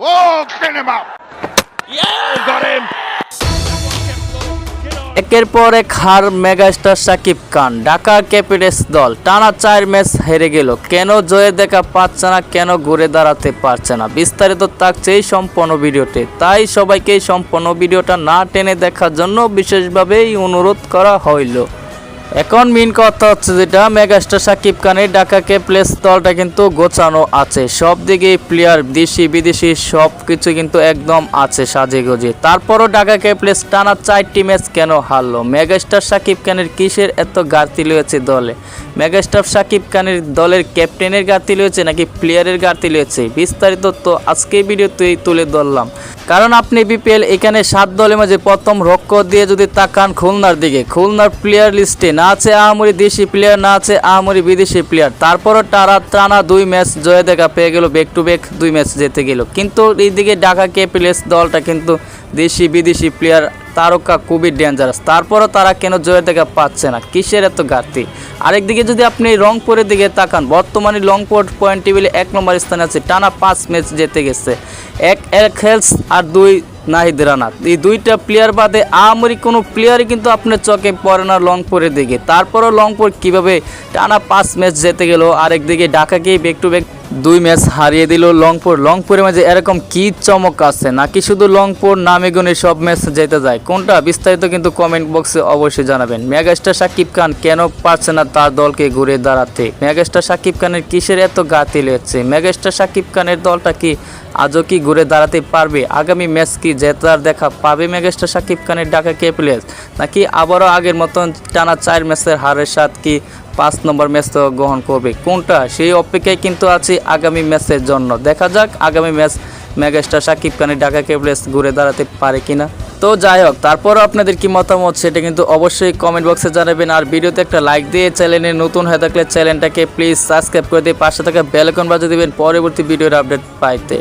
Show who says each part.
Speaker 1: Oh, pin him out. Yeah, got him.
Speaker 2: একের পর এক হার মেগাস্টার শাকিব খান। ঢাকা ক্যাপিটালস দল টানা 4 ম্যাচ হেরে গেল। কেন জয়ের দেখা পাচ্ছে না, কেন ঘুরে দাঁড়াতে পারছে না, বিস্তারিত থাকছে এই সম্পূর্ণ ভিডিওতে। তাই সবাইকে এই সম্পূর্ণ ভিডিওটা না টেনে দেখার জন্য বিশেষভাবে অনুরোধ করা হইল। এখন মেন কথা হচ্ছে যেটা, মেগাস্টার শাকিব খানের ঢাকা ক্যাপিটালস দলটা কিন্তু গোছানো আছে, সব দিকে প্লেয়ার দেশি বিদেশি সব কিছু কিন্তু একদম আছে সাজে গজে। তারপরও ঢাকা ক্যাপিটালস টানা 4টি ম্যাচ কেন হারলো? মেগাস্টার শাকিব খানের কিসের এত ঘাটতি রয়েছে দলে? মেগাস্টার শাকিব খানের দলের ক্যাপ্টেনের ঘাটতি রয়েছে নাকি প্লেয়ারের ঘাটতি রয়েছে? বিস্তারিত তো আজকে ভিডিওতেই তুলে ধরলাম। কারণ আপনি বিপিএল এখানে 7 দলের মাঝে প্রথম রক্ষক দিয়ে যদি তাকান খুলনার দিকে, খুলনার প্লেয়ার লিস্টে না আছে আহামরি দেশি প্লেয়ার, না আছে আহামরি বিদেশি প্লেয়ার। তারপরও টানা 2 ম্যাচ জয় দেখা পেয়ে গেল, ব্যাক টু ব্যাক 2 ম্যাচ জিতে গেল। কিন্তু এইদিকে ঢাকা ক্যাপিটালস দলটা কিন্তু দেশি বিদেশি প্লেয়ার তারকা খুবই ডেঞ্জারাস, তারপরও তারা কেন জয়ের দেখা পাচ্ছে না? কিসের এত ঘাটতি? আরেকদিকে যদি আপনি রংপুরের দিকে তাকান, বর্তমানে রংপুর পয়েন্ট টেবিলে 1 নম্বর স্থানে আছে, টানা 5 ম্যাচ জিতে গেছে। এক হেলস আর 2 নাহিদ রানা, এই 2টা প্লেয়ার বাদে আমরি কোনো প্লেয়ারই কিন্তু আপনার চোখে পড়ে না রংপুরের দিকে। তারপরও রংপুর কীভাবে টানা 5 ম্যাচ জিতে গেল, আরেকদিকে ঢাকাকেই ব্যাক টু ব্যাক 2 ম্যাচ হারিয়ে দিল রংপুরের মাঝে এরকম কি চমক আছে, নাকি শুধু রংপুর নামে গুণে সব ম্যাচ যেতে যায়? কোনটা বিস্তারিত কিন্তু কমেন্ট বক্সে অবশ্যই জানাবেন। মেগাস্টার শাকিব খান কেন পারছে না তার দলকে ঘুরে দাঁড়াতে? মেগাস্টার শাকিব খানের কিসের এত ঘাটতি লেগেছে? মেগাস্টার শাকিব খানের দলটা কি আজও কি ঘুরে দাঁড়াতে পারবে? আগামী ম্যাচ কি জেতার দেখা পাবে মেগাস্টার শাকিব খানের ঢাকা ক্যাপিটালস, নাকি আবারও আগের মতন টানা 4 ম্যাচের হারের সাথে কি 5 নম্বর ম্যাচ তো গ্রহণ করবে? কোনটা সেই অপেক্ষায় কিন্তু আছে আগামী ম্যাচের জন্য। দেখা যাক আগামী ম্যাচ মেগাস্টার শাকিব খানের ঢাকা ক্যাপিটালস ঘুরে দাঁড়াতে পারে কিনা। তো যাই হোক, তারপরও আপনাদের কি মতামত সেটা কিন্তু অবশ্যই কমেন্ট বক্সে জানাবেন। আর ভিডিওতে একটা লাইক দিয়ে চ্যানেলে নতুন হয়ে থাকলে চ্যানেলটাকে প্লিজ সাবস্ক্রাইব করে দিয়ে পাশে থাকা বেল আইকন বাজিয়ে দিবেন পরবর্তী ভিডিওর আপডেট পাইতে।